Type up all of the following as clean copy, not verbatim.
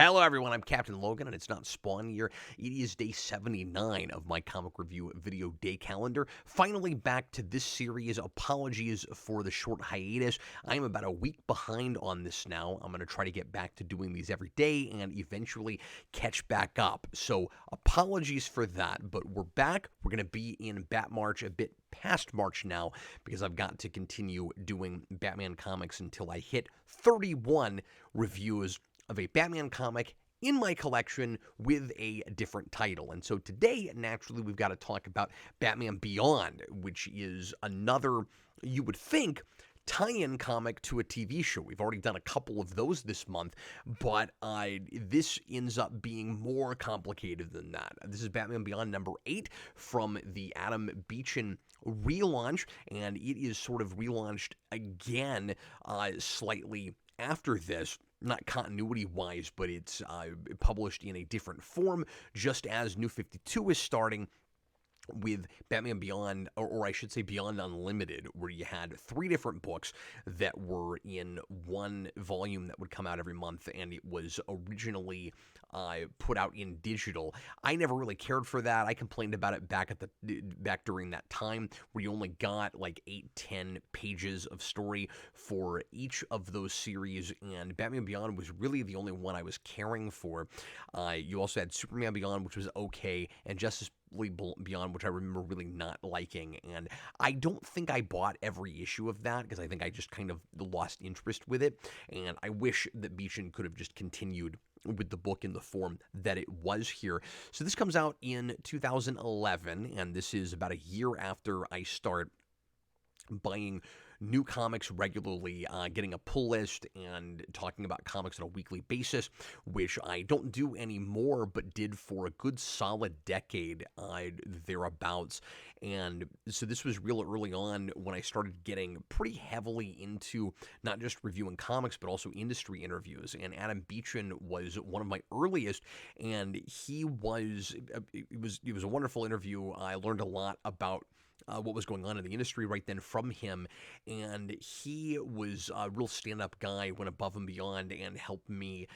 Hello, everyone. I'm Captain Logan, and it's not Spawn year. It is day 79 of my comic review video day calendar. Finally back to this series. Apologies for the short hiatus. I am about a week behind on this now. I'm going to try to get back to doing these every day and eventually catch back up. So, apologies for that, but we're back. We're going to be in Bat March a bit past March now because I've got to continue doing Batman comics until I hit 31 reviews of a Batman comic in my collection with a different title. And so today, naturally, we've got to talk about Batman Beyond, which is another, you would think, tie-in comic to a TV show. We've already done a couple of those this month, but this ends up being more complicated than that. This is Batman Beyond number 8 from the Adam Beechen relaunch, and it is sort of relaunched again slightly after this. Not continuity-wise, but it's published in a different form, just as New 52 is starting with Batman Beyond, or I should say Beyond Unlimited, where you had 3 different books that were in one volume that would come out every month, and it was originally put out in digital. I never really cared for that. I complained about it back during that time, where you only got like 8-10 pages of story for each of those series, and Batman Beyond was really the only one I was caring for. You also had Superman Beyond, which was okay, and Justice Beyond, which I remember really not liking, and I don't think I bought every issue of that because I think I just kind of lost interest with it, and I wish that Beechen could have just continued with the book in the form that it was here. So this comes out in 2011, and this is about a year after I start buying new comics regularly, getting a pull list and talking about comics on a weekly basis, which I don't do anymore, but did for a good solid decade thereabouts. And so this was real early on when I started getting pretty heavily into not just reviewing comics, but also industry interviews. And Adam Beechen was one of my earliest, and it was a wonderful interview. I learned a lot about what was going on in the industry right then from him, and he was a real stand-up guy, went above and beyond, and helped me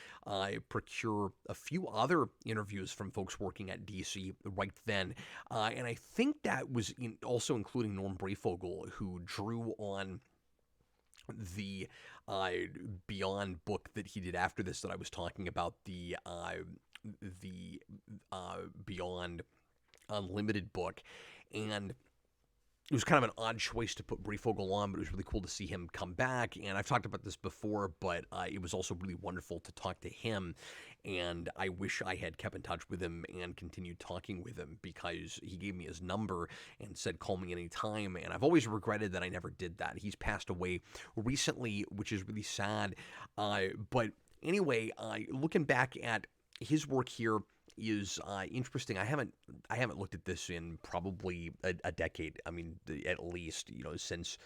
procure a few other interviews from folks working at DC right then, and I think that was also including Norm Brayfogle, who drew on the Beyond book that he did after this that I was talking about, the Beyond Unlimited book, and it was kind of an odd choice to put Brayfogle on, but it was really cool to see him come back. And I've talked about this before, but it was also really wonderful to talk to him. And I wish I had kept in touch with him and continued talking with him because he gave me his number and said, call me anytime. And I've always regretted that I never did that. He's passed away recently, which is really sad. But anyway, looking back at his work here is interesting. I haven't looked at this in probably a decade. I mean, at least, since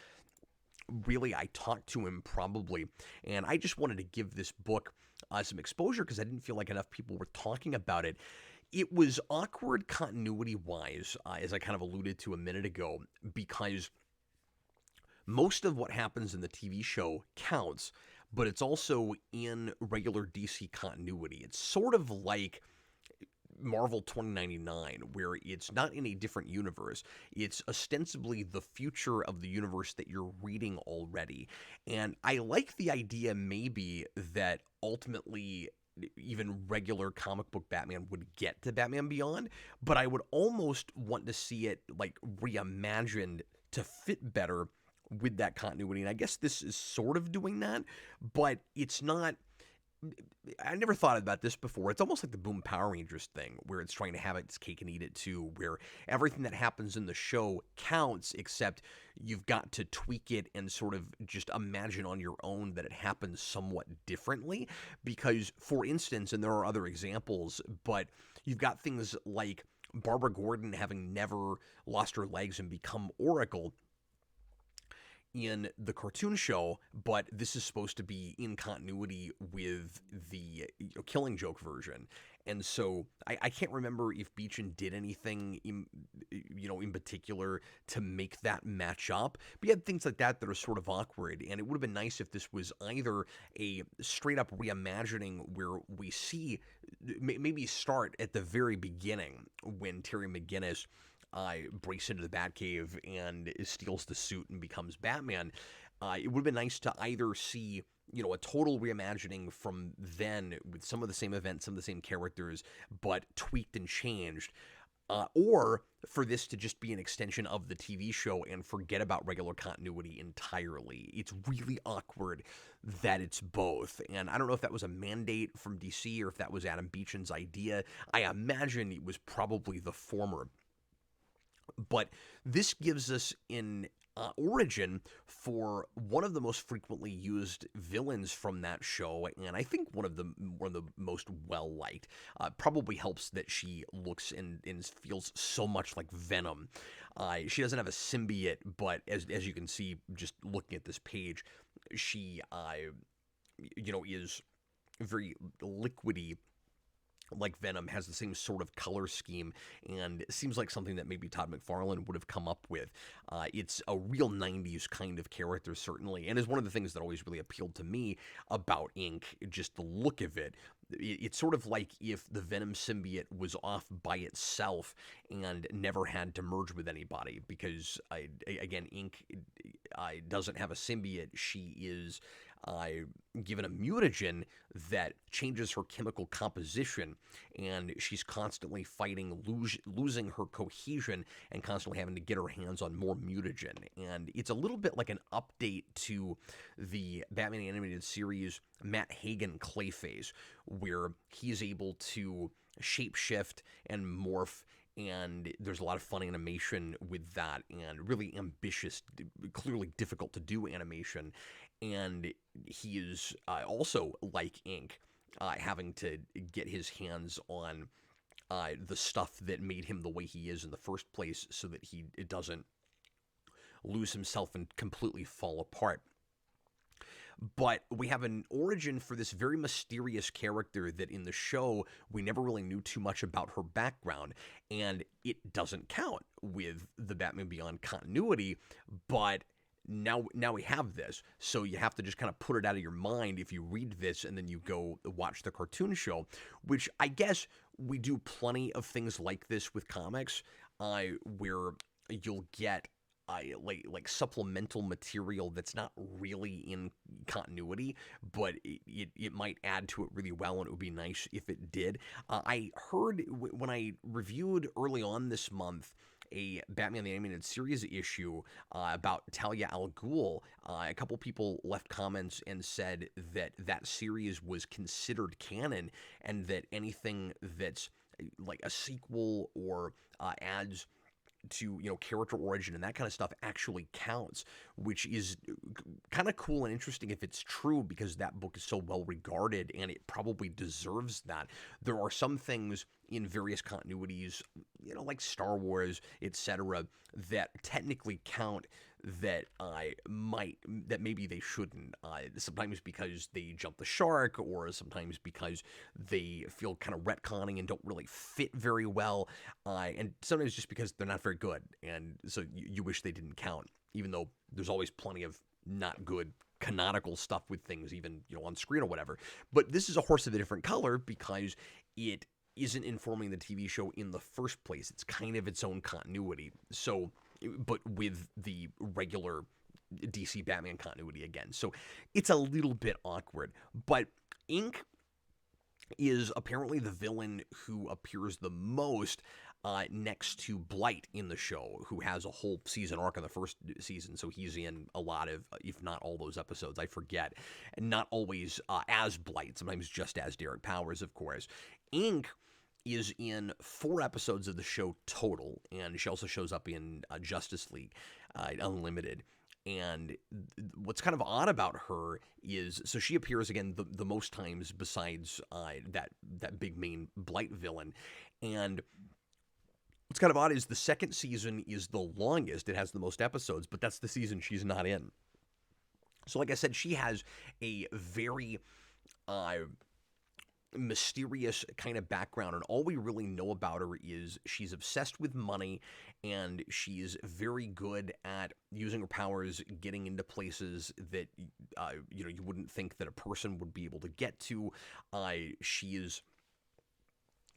really I talked to him probably. And I just wanted to give this book some exposure because I didn't feel like enough people were talking about it. It was awkward continuity-wise, as I kind of alluded to a minute ago, because most of what happens in the TV show counts, but it's also in regular DC continuity. It's sort of like Marvel 2099, where it's not in a different universe. It's ostensibly the future of the universe that you're reading already. And I like the idea maybe that ultimately even regular comic book Batman would get to Batman Beyond, but I would almost want to see it like reimagined to fit better with that continuity. And I guess this is sort of doing that, but it's not. I never thought about this before. It's almost like the Boom Power Rangers thing, where it's trying to have its cake and eat it too, where everything that happens in the show counts, except you've got to tweak it and sort of just imagine on your own that it happens somewhat differently. Because, for instance, and there are other examples, but you've got things like Barbara Gordon having never lost her legs and become Oracle in the cartoon show, but this is supposed to be in continuity with the Killing Joke version. And so I can't remember if Beechen did anything, in particular to make that match up. But you had things like that that are sort of awkward. And it would have been nice if this was either a straight up reimagining where we see, maybe start at the very beginning when Terry McGinnis breaks into the Batcave and steals the suit and becomes Batman. It would have been nice to either see, a total reimagining from then with some of the same events, some of the same characters, but tweaked and changed. Or for this to just be an extension of the TV show and forget about regular continuity entirely. It's really awkward that it's both. And I don't know if that was a mandate from DC or if that was Adam Beechen's idea. I imagine it was probably the former. But this gives us an origin for one of the most frequently used villains from that show, and I think one of the most well liked. Probably helps that she looks and feels so much like Venom. She doesn't have a symbiote, but as you can see, just looking at this page, she is very liquidy, like Venom, has the same sort of color scheme, and it seems like something that maybe Todd McFarlane would have come up with. It's a real 90s kind of character, certainly, and is one of the things that always really appealed to me about Inque, just the look of it. It's sort of like if the Venom symbiote was off by itself and never had to merge with anybody, because, again, Inque doesn't have a symbiote. She is given a mutagen that changes her chemical composition, and she's constantly fighting losing her cohesion and constantly having to get her hands on more mutagen. And it's a little bit like an update to the Batman animated series Matt Hagen Clayface, where he's able to shapeshift and morph, and there's a lot of fun animation with that, and really ambitious, clearly difficult to do animation. And he is also, like Inque, having to get his hands on the stuff that made him the way he is in the first place, so that he doesn't lose himself and completely fall apart. But we have an origin for this very mysterious character that in the show we never really knew too much about her background, and it doesn't count with the Batman Beyond continuity, but now we have this, so you have to just kind of put it out of your mind if you read this and then you go watch the cartoon show, which I guess we do plenty of things like this with comics, where you'll get like supplemental material that's not really in continuity, but it might add to it really well, and it would be nice if it did. I heard when I reviewed early on this month a Batman the Animated Series issue about Talia al Ghul, a couple people left comments and said that that series was considered canon, and that anything that's like a sequel or adds to character origin and that kind of stuff actually counts, which is kind of cool and interesting if it's true, because that book is so well regarded and it probably deserves that. There are some things in various continuities, like Star Wars, etc., that technically count that maybe they shouldn't. Sometimes because they jump the shark, or sometimes because they feel kind of retconning and don't really fit very well, and sometimes just because they're not very good, and so you wish they didn't count, even though there's always plenty of not good canonical stuff with things, even on screen or whatever. But this is a horse of a different color because it isn't informing the TV show in the first place. It's kind of its own continuity. So, but with the regular DC Batman continuity again. So it's a little bit awkward. But Inque is apparently the villain who appears the most next to Blight in the show, who has a whole season arc in the first season, so he's in a lot of, if not all those episodes, I forget, and not always as Blight, sometimes just as Derek Powers, of course. Inque is in 4 episodes of the show total, and she also shows up in Justice League Unlimited. And what's kind of odd about her is, so she appears again the most times besides that big main Blight villain. And what's kind of odd is the second season is the longest. It has the most episodes, but that's the season she's not in. So like I said, she has a very mysterious kind of background, and all we really know about her is she's obsessed with money, and she's very good at using her powers, getting into places that you wouldn't think that a person would be able to get to. She is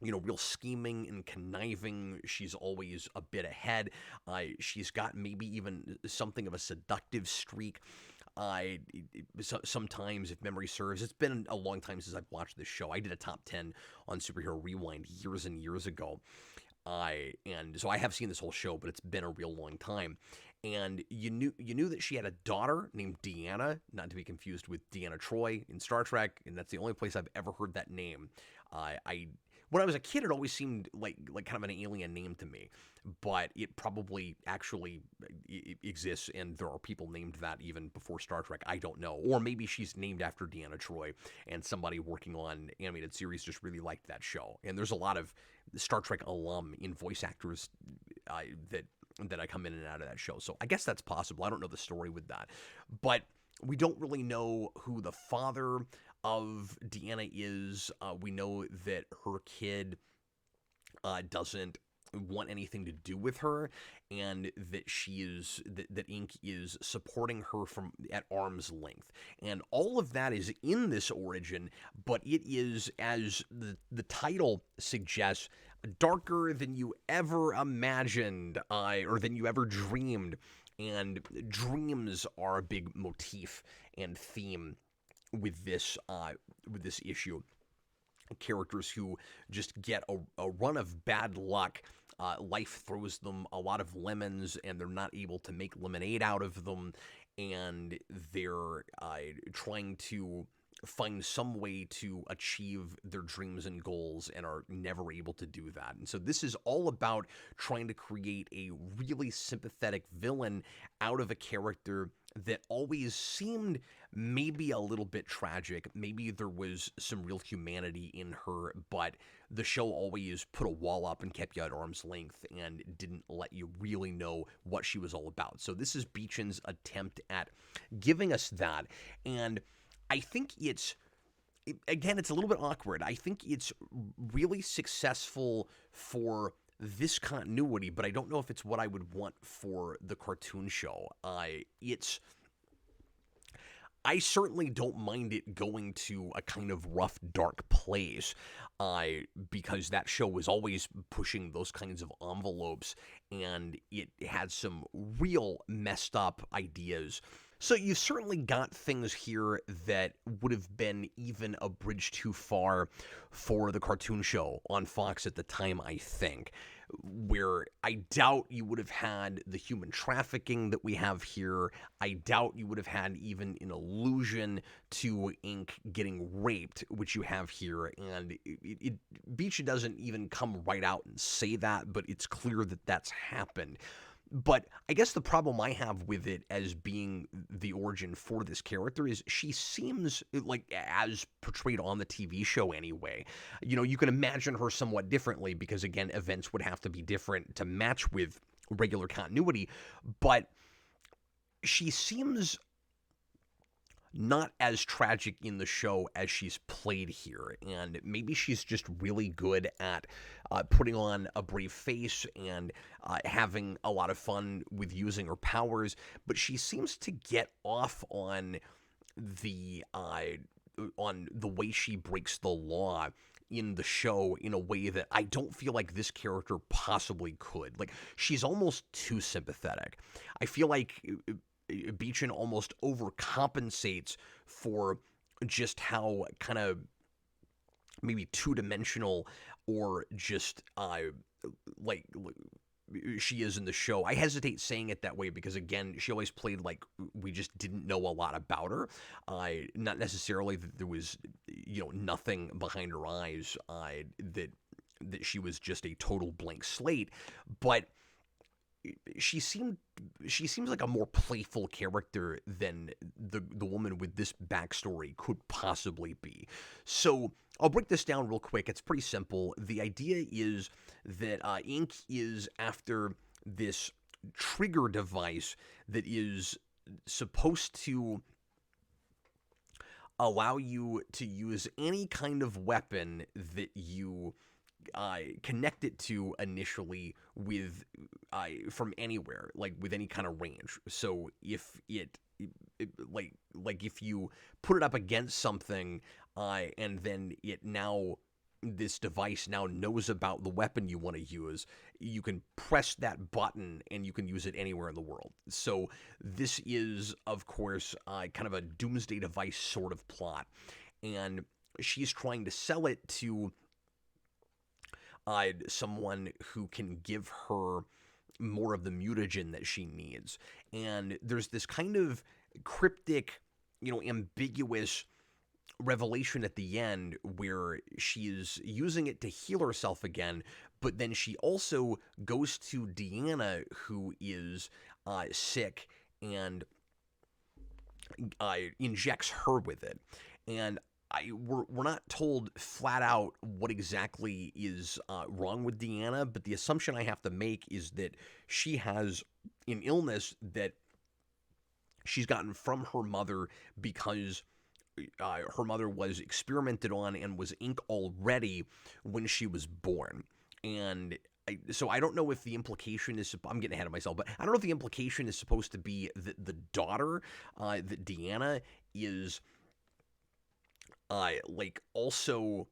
real scheming and conniving. She's always a bit ahead. She's got maybe even something of a seductive streak. Sometimes, if memory serves, it's been a long time since I've watched this show. I did a top 10 on Superhero Rewind years and years ago. And so I have seen this whole show, but it's been a real long time. And you knew that she had a daughter named Deanna, not to be confused with Deanna Troi in Star Trek, and that's the only place I've ever heard that name. When I was a kid, it always seemed like kind of an alien name to me, but it probably actually exists, and there are people named that even before Star Trek. I don't know. Or maybe she's named after Deanna Troi, and somebody working on animated series just really liked that show. And there's a lot of Star Trek alum in voice actors that I come in and out of that show. So I guess that's possible. I don't know the story with that. But we don't really know who the father of Deanna is. We know that her kid doesn't want anything to do with her, and that that Inque is supporting her from at arm's length. And all of that is in this origin, but it is, as the title suggests, darker than you ever imagined, or than you ever dreamed. And dreams are a big motif and theme with this issue. Characters who just get a run of bad luck. Life throws them a lot of lemons, and they're not able to make lemonade out of them, and they're trying to find some way to achieve their dreams and goals, and are never able to do that. And so this is all about trying to create a really sympathetic villain out of a character that always seemed maybe a little bit tragic. Maybe there was some real humanity in her, but the show always put a wall up and kept you at arm's length and didn't let you really know what she was all about. So this is Beechen's attempt at giving us that. And I think it's a little bit awkward. I think it's really successful for this continuity, but I don't know if it's what I would want for the cartoon show. I certainly don't mind it going to a kind of rough, dark place, because that show was always pushing those kinds of envelopes, and it had some real messed up ideas. So you've certainly got things here that would have been even a bridge too far for the cartoon show on Fox at the time, I think, where I doubt you would have had the human trafficking that we have here. I doubt you would have had even an allusion to Inque getting raped, which you have here. And Beechen doesn't even come right out and say that, but it's clear that that's happened. But I guess the problem I have with it as being the origin for this character is she seems like, as portrayed on the TV show anyway, you can imagine her somewhat differently because, again, events would have to be different to match with regular continuity. But she seems not as tragic in the show as she's played here, and maybe she's just really good at putting on a brave face and having a lot of fun with using her powers, but she seems to get off on the way she breaks the law in the show in a way that I don't feel like this character possibly could. Like, she's almost too sympathetic. I feel like Beechen almost overcompensates for just how kind of maybe two-dimensional or just like she is in the show. I hesitate saying it that way because, again, she always played like we just didn't know a lot about her. Not necessarily that there was nothing behind her eyes, that she was just a total blank slate, but she seems like a more playful character than the woman with this backstory could possibly be. So I'll break this down real quick. It's pretty simple. The idea is that Inque is after this trigger device that is supposed to allow you to use any kind of weapon that you connect it to initially with from anywhere, like with any kind of range. So if like if you put it up against something, and then this device now knows about the weapon you want to use, you can press that button and you can use it anywhere in the world. So this is, of course, kind of a doomsday device sort of plot. And she's trying to sell it to someone who can give her more of the mutagen that she needs. And there's this kind of cryptic, ambiguous revelation at the end where she is using it to heal herself again, but then she also goes to Deanna, who is sick, and injects her with it. And we're not told flat out what exactly is wrong with Deanna, but the assumption I have to make is that she has an illness that she's gotten from her mother because her mother was experimented on and was Inque already when she was born. And so I don't know if the implication is, I'm getting ahead of myself, but I don't know if the implication is supposed to be that the daughter, that Deanna is also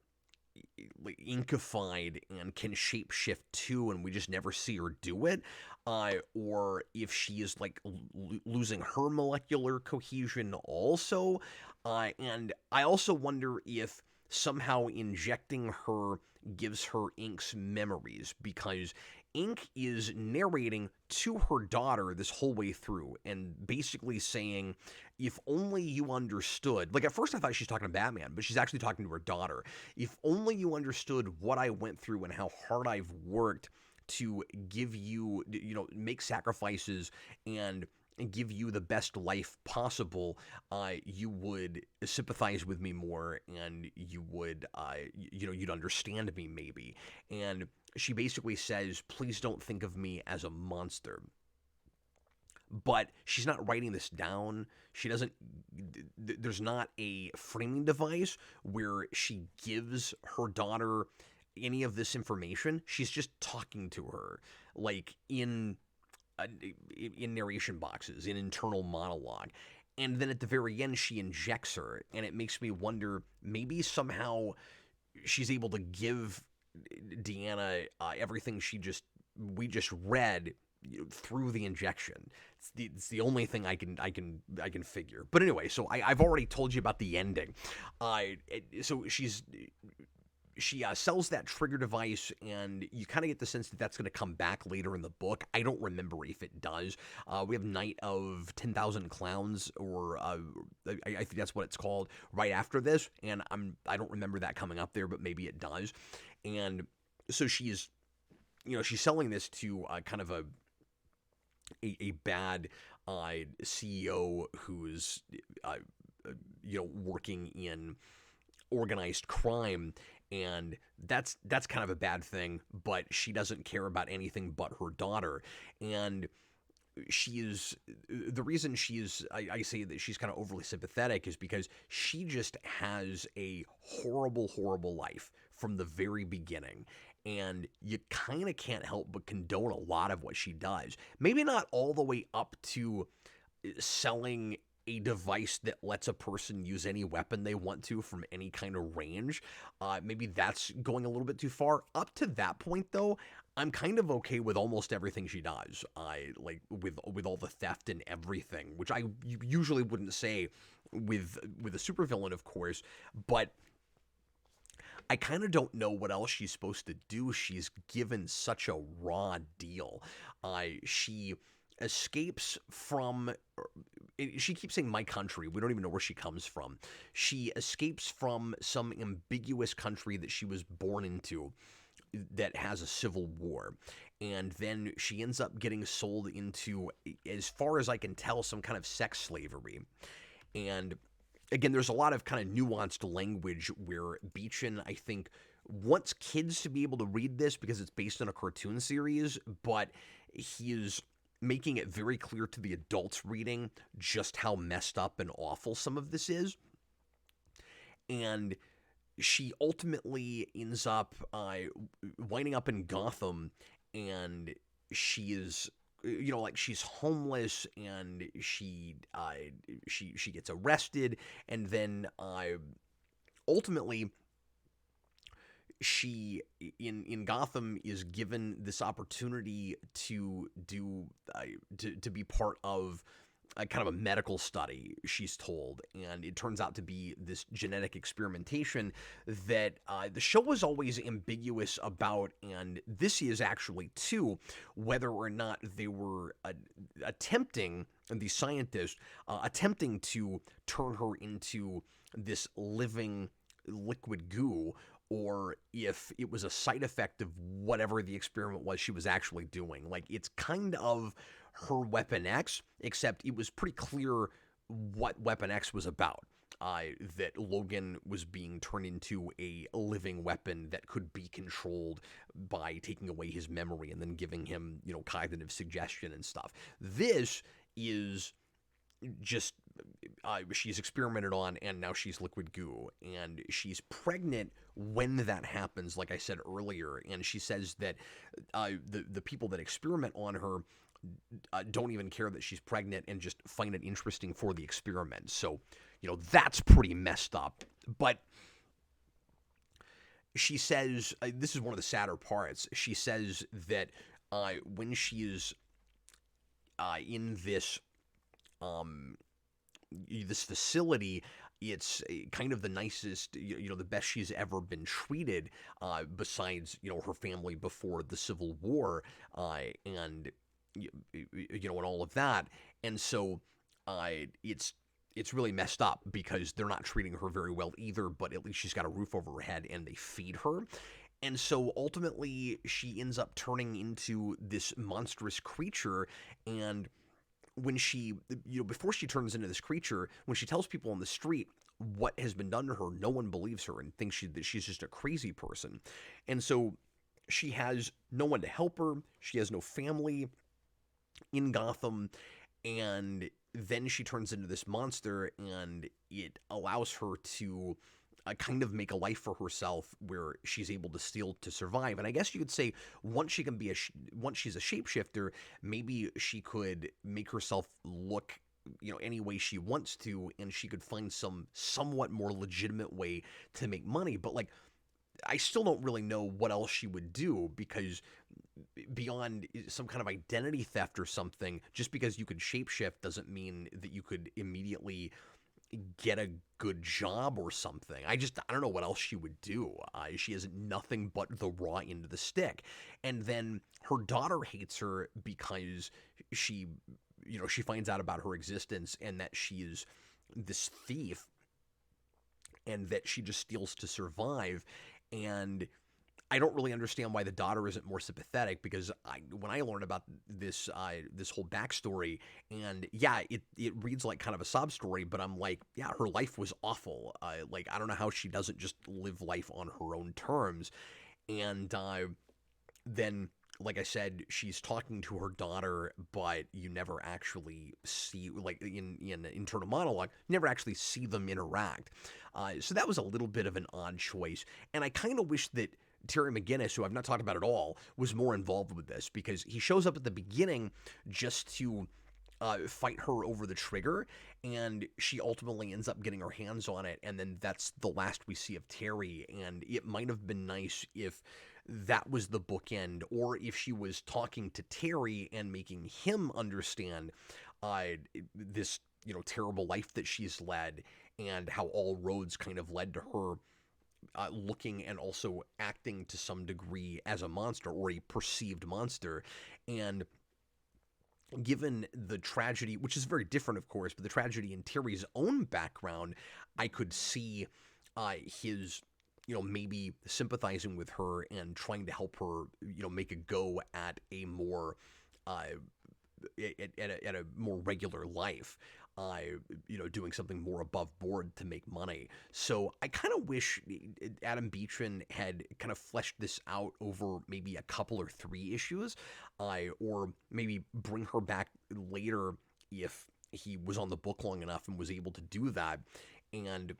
like Inquified and can shapeshift too, and we just never see her do it, or if she is like losing her molecular cohesion also, and I also wonder if somehow injecting her gives her Inque's memories, because Inque is narrating to her daughter this whole way through and basically saying, if only you understood, like at first I thought she's talking to Batman, but she's actually talking to her daughter. If only you understood what I went through and how hard I've worked to give you, make sacrifices and give you the best life possible, you would sympathize with me more, and you would, you'd understand me maybe. And she basically says, please don't think of me as a monster. But she's not writing this down. She doesn't, there's not a framing device where she gives her daughter any of this information. She's just talking to her, like in narration boxes, in internal monologue. And then at the very end, she injects her, and it makes me wonder, maybe somehow she's able to give Deanna everything we just read through the injection. It's the only thing I can figure. But anyway, so I've already told you about the ending. So she sells that trigger device, and you kind of get the sense that that's going to come back later in the book. I don't remember if it does. We have Night of 10,000 Clowns, or I think that's what it's called, right after this, and I don't remember that coming up there, but maybe it does. And so she's selling this to kind of a bad CEO who's working in organized crime, and that's kind of a bad thing, but she doesn't care about anything but her daughter. And the reason I say that she's kind of overly sympathetic is because she just has a horrible, horrible life from the very beginning. And you kind of can't help but condone a lot of what she does. Maybe not all the way up to selling a device that lets a person use any weapon they want to from any kind of range. Maybe that's going a little bit too far. Up to that point, though, I'm kind of okay with almost everything she does. Like with all the theft and everything, which I usually wouldn't say with a supervillain, of course, but I kind of don't know what else she's supposed to do. She's given such a raw deal. She escapes from, she keeps saying my country. We don't even know where she comes from. She escapes from some ambiguous country that she was born into that has a civil war. And then she ends up getting sold into, as far as I can tell, some kind of sex slavery. And again, there's a lot of kind of nuanced language where Beechen, I think, wants kids to be able to read this because it's based on a cartoon series, but he is making it very clear to the adults reading just how messed up and awful some of this is. and she ultimately ends up winding up in Gotham, and she is, like, she's homeless, and she gets arrested, and then ultimately she in Gotham is given this opportunity to do to be part of a kind of a medical study, she's told, and it turns out to be this genetic experimentation that the show was always ambiguous about, and this is actually too, whether or not they were attempting, and these scientists attempting to turn her into this living liquid goo, or if it was a side effect of whatever the experiment was she was actually doing. Like, it's kind of her Weapon X, except it was pretty clear what Weapon X was about. That Logan was being turned into a living weapon that could be controlled by taking away his memory and then giving him, cognitive suggestion and stuff. This is just she's experimented on, and now she's liquid goo, and she's pregnant when that happens, like I said earlier. And she says that the people that experiment on her don't even care that she's pregnant and just find it interesting for the experiment. So, that's pretty messed up. But she says, this is one of the sadder parts, she says that when she is in this facility, it's kind of the nicest, the best she's ever been treated, besides, her family before the Civil War, and and all of that. And so it's really messed up because they're not treating her very well either, but at least she's got a roof over her head and they feed her. And so ultimately she ends up turning into this monstrous creature. And when she, before she turns into this creature, when she tells people on the street what has been done to her, no one believes her and thinks that she's just a crazy person. And so she has no one to help her. She has no family in Gotham. And then she turns into this monster, and it allows her to kind of make a life for herself where she's able to steal to survive. And I guess you could say once she can be once she's a shapeshifter, maybe she could make herself look any way she wants to, and she could find some somewhat more legitimate way to make money. But like, I still don't really know what else she would do, because beyond some kind of identity theft or something, just because you could shapeshift doesn't mean that you could immediately get a good job or something. I don't know what else she would do. She has nothing but the raw end of the stick. And then her daughter hates her because she finds out about her existence and that she is this thief and that she just steals to survive. And I don't really understand why the daughter isn't more sympathetic, because when I learned about this this whole backstory, and yeah, it reads like kind of a sob story, but I'm like, yeah, her life was awful. Like, I don't know how she doesn't just live life on her own terms. And then, like I said, she's talking to her daughter, but you never actually see, like in internal monologue, you never actually see them interact. So that was a little bit of an odd choice, and I kind of wish that Terry McGinnis, who I've not talked about at all, was more involved with this, because he shows up at the beginning just to fight her over the trigger, and she ultimately ends up getting her hands on it, and then that's the last we see of Terry. And it might have been nice if that was the bookend, or if she was talking to Terry and making him understand this terrible life that she's led, and how all roads kind of led to her looking and also acting to some degree as a monster, or a perceived monster. And given the tragedy, which is very different, of course, but the tragedy in Terry's own background, I could see his, maybe sympathizing with her and trying to help her, make a go at a more, at a more regular life. Doing something more above board to make money. So I kind of wish Adam Beechen had kind of fleshed this out over maybe a couple or 3 issues, or maybe bring her back later if he was on the book long enough and was able to do that. And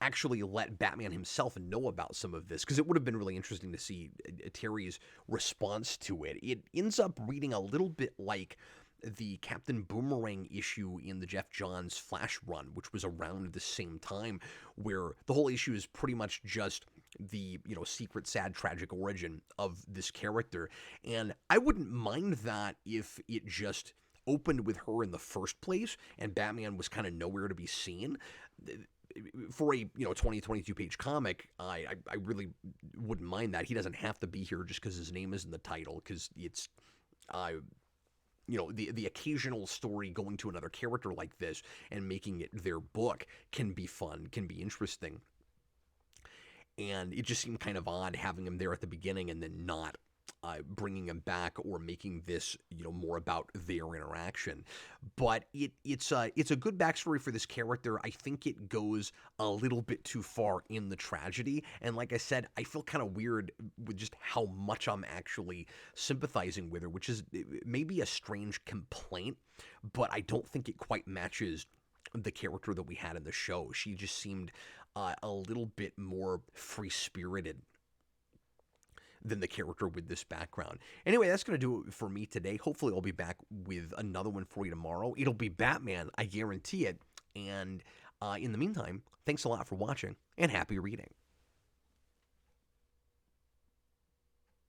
actually let Batman himself know about some of this, because it would have been really interesting to see Terry's response to it. It ends up reading a little bit like the Captain Boomerang issue in the Jeff Johns Flash run, which was around the same time, where the whole issue is pretty much just the, secret, sad, tragic origin of this character. And I wouldn't mind that if it just opened with her in the first place and Batman was kind of nowhere to be seen. For a 22 page comic, I really wouldn't mind that. He doesn't have to be here just because his name is in the title, because it's the occasional story going to another character like this and making it their book can be fun, can be interesting. And it just seemed kind of odd having him there at the beginning and then not bringing him back or making this more about their interaction. But it's a good backstory for this character. I think it goes a little bit too far in the tragedy, and like I said, I feel kind of weird with just how much I'm actually sympathizing with her, which is maybe a strange complaint, but I don't think it quite matches the character that we had in the show. She just seemed a little bit more free-spirited than the character with this background. Anyway, that's going to do it for me today. Hopefully I'll be back with another one for you tomorrow. It'll be Batman, I guarantee it. And in the meantime, thanks a lot for watching, and happy reading.